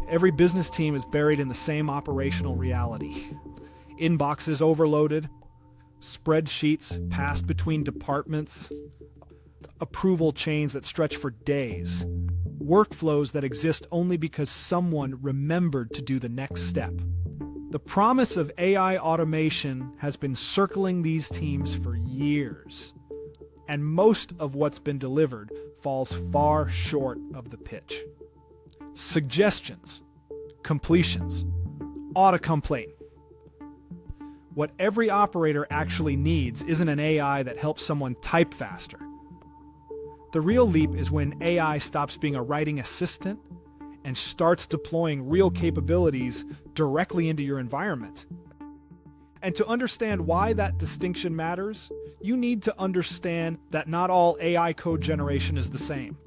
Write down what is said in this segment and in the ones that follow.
Every business team is buried in the same operational reality. Inboxes overloaded, spreadsheets passed between departments, approval chains that stretch for days, workflows that exist only because someone remembered to do the next step. The promise of AI automation has been circling these teams for years, and most of what's been delivered falls far short of the pitch. Suggestions, completions, autocomplete. What every operator actually needs isn't an AI that helps someone type faster. The real leap is when AI stops being a writing assistant and starts deploying real capabilities directly into your environment. And to understand why that distinction matters, you need to understand that not all AI code generation is the same.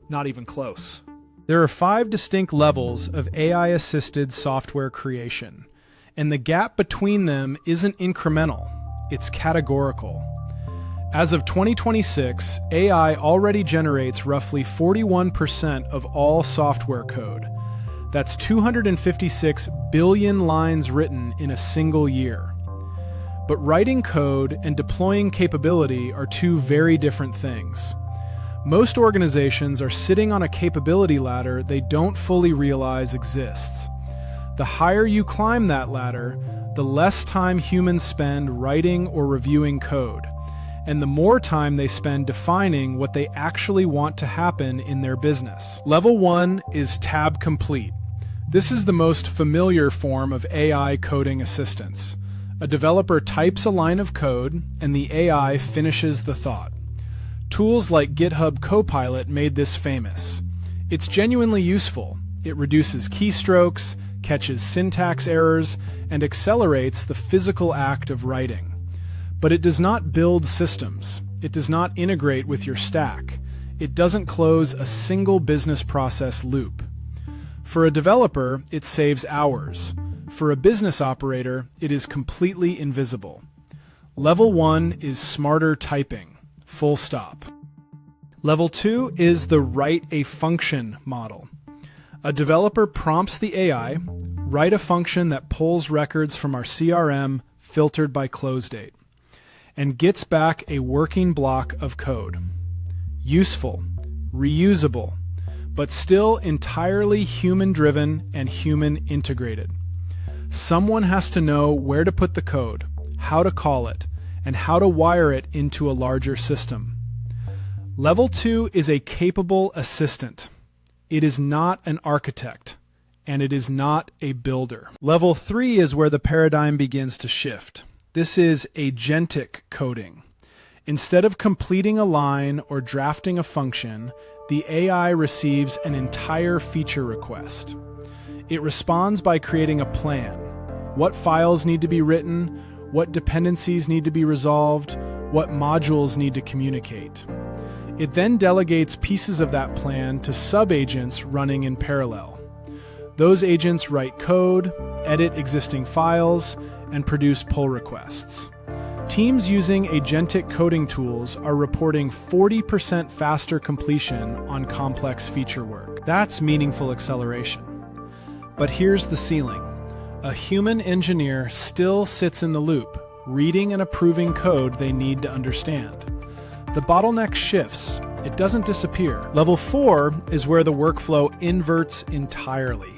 Not even close. There are 5 distinct levels of AI-assisted software creation, and the gap between them isn't incremental, it's categorical. As of 2026, AI already generates roughly 41% of all software code. That's 256 billion lines written in a single year. But writing code and deploying capability are two very different things. Most organizations are sitting on a capability ladder they don't fully realize exists. The higher you climb that ladder, the less time humans spend writing or reviewing code, and the more time they spend defining what they actually want to happen in their business. Level 1 is tab complete. This is the most familiar form of AI coding assistance. A developer types a line of code, and the AI finishes the thought. Tools like GitHub Copilot made this famous. It's genuinely useful. It reduces keystrokes, catches syntax errors, and accelerates the physical act of writing. But it does not build systems. It does not integrate with your stack. It doesn't close a single business process loop. For a developer, it saves hours. For a business operator, it is completely invisible. Level 1 is smarter typing. Full stop. Level 2 is the write a function model. A developer prompts the AI, write a function that pulls records from our CRM filtered by close date, and gets back a working block of code. Useful, reusable, but still entirely human-driven and human-integrated. Someone has to know where to put the code, how to call it, and how to wire it into a larger system. Level 2 is a capable assistant. It is not an architect, and it is not a builder. Level 3 is where the paradigm begins to shift. This is agentic coding. Instead of completing a line or drafting a function, the AI receives an entire feature request. It responds by creating a plan. What files need to be written? What dependencies need to be resolved? What modules need to communicate? It then delegates pieces of that plan to sub-agents running in parallel. Those agents write code, edit existing files, and produce pull requests. Teams using agentic coding tools are reporting 40% faster completion on complex feature work. That's meaningful acceleration. But here's the ceiling. A human engineer still sits in the loop, reading and approving code they need to understand. The bottleneck shifts. It doesn't disappear. Level 4 is where the workflow inverts entirely.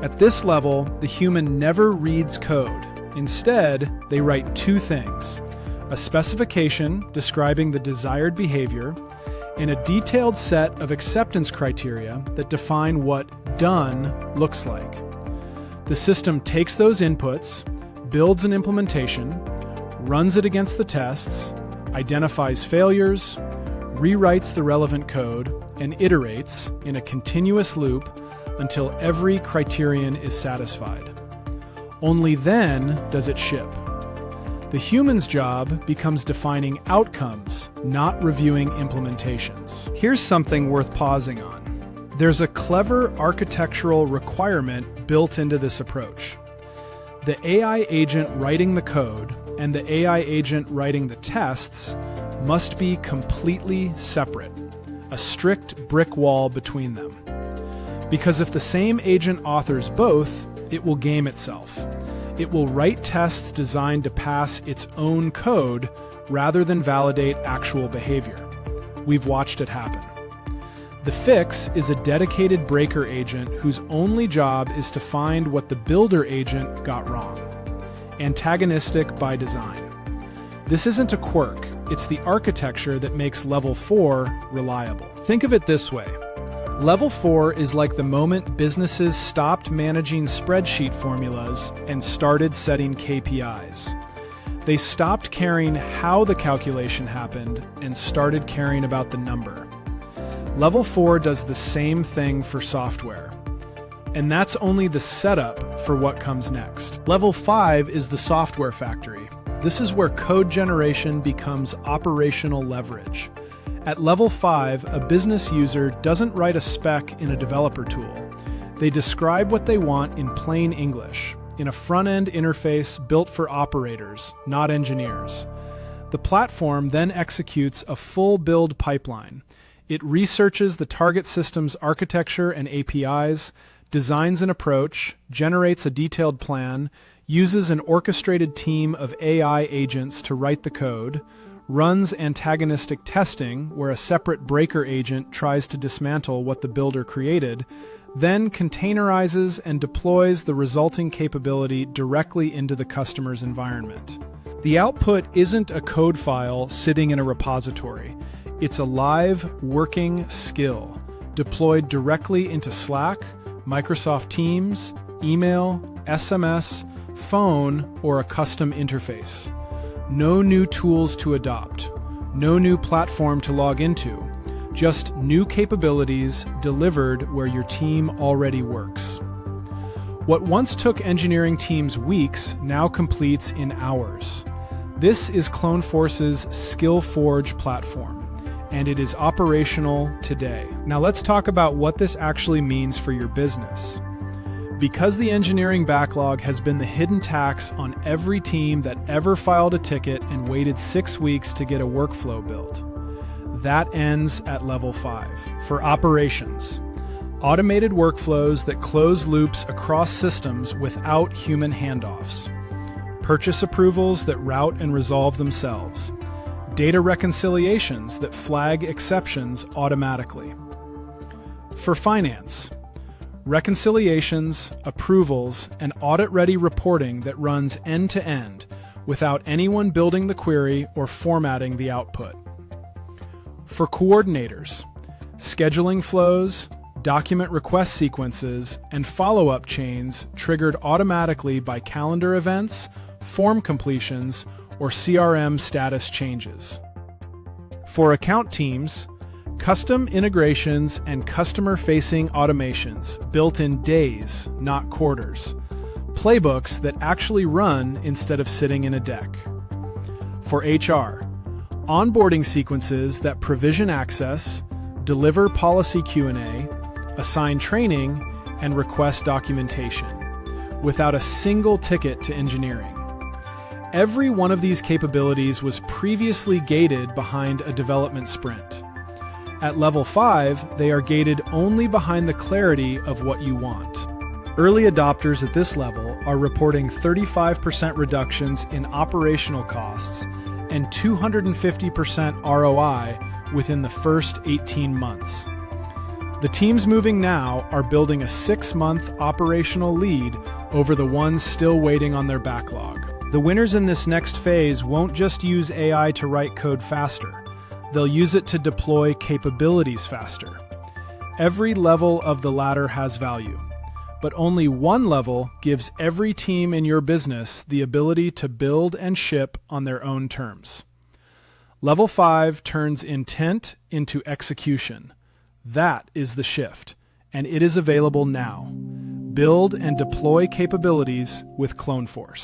At this level, the human never reads code. Instead, they write 2 things: a specification describing the desired behavior, and a detailed set of acceptance criteria that define what done looks like. The system takes those inputs, builds an implementation, runs it against the tests, identifies failures, rewrites the relevant code, and iterates in a continuous loop until every criterion is satisfied. Only then does it ship. The human's job becomes defining outcomes, not reviewing implementations. Here's something worth pausing on. There's a clever architectural requirement built into this approach. The AI agent writing the code and the AI agent writing the tests must be completely separate, a strict brick wall between them. Because if the same agent authors both, it will game itself. It will write tests designed to pass its own code rather than validate actual behavior. We've watched it happen. The fix is a dedicated breaker agent whose only job is to find what the builder agent got wrong. Antagonistic by design. This isn't a quirk, it's the architecture that makes Level 4 reliable. Think of it this way. Level 4 is like the moment businesses stopped managing spreadsheet formulas and started setting KPIs. They stopped caring how the calculation happened and started caring about the number. Level 4 does the same thing for software. And that's only the setup for what comes next. Level 5 is the software factory. This is where code generation becomes operational leverage. At Level 5, a business user doesn't write a spec in a developer tool. They describe what they want in plain English, in a front-end interface built for operators, not engineers. The platform then executes a full build pipeline. It researches the target system's architecture and APIs, designs an approach, generates a detailed plan, uses an orchestrated team of AI agents to write the code, runs antagonistic testing, where a separate breaker agent tries to dismantle what the builder created, then containerizes and deploys the resulting capability directly into the customer's environment. The output isn't a code file sitting in a repository. It's a live, working skill, deployed directly into Slack, Microsoft Teams, email, SMS, phone, or a custom interface. No new tools to adopt, no new platform to log into, just new capabilities delivered where your team already works. What once took engineering teams weeks now completes in hours. This is CloneForce's SkillForge platform, and it is operational today. Now let's talk about what this actually means for your business. Because the engineering backlog has been the hidden tax on every team that ever filed a ticket and waited 6 weeks to get a workflow built. That ends at Level 5. For operations, automated workflows that close loops across systems without human handoffs. Purchase approvals that route and resolve themselves. Data reconciliations that flag exceptions automatically. For finance, reconciliations, approvals, and audit-ready reporting that runs end-to-end without anyone building the query or formatting the output. For coordinators, scheduling flows, document request sequences, and follow-up chains triggered automatically by calendar events, form completions, or CRM status changes. For account teams, custom integrations and customer-facing automations built in days, not quarters. Playbooks that actually run instead of sitting in a deck. For HR, onboarding sequences that provision access, deliver policy Q&A, assign training, and request documentation, without a single ticket to engineering. Every one of these capabilities was previously gated behind a development sprint. At Level 5, they are gated only behind the clarity of what you want. Early adopters at this level are reporting 35% reductions in operational costs and 250% ROI within the first 18 months. The teams moving now are building a 6-month operational lead over the ones still waiting on their backlog. The winners in this next phase won't just use AI to write code faster. They'll use it to deploy capabilities faster. Every level of the ladder has value, but only one level gives every team in your business the ability to build and ship on their own terms. Level 5 turns intent into execution. That is the shift, and it is available now. Build and deploy capabilities with CloneForce.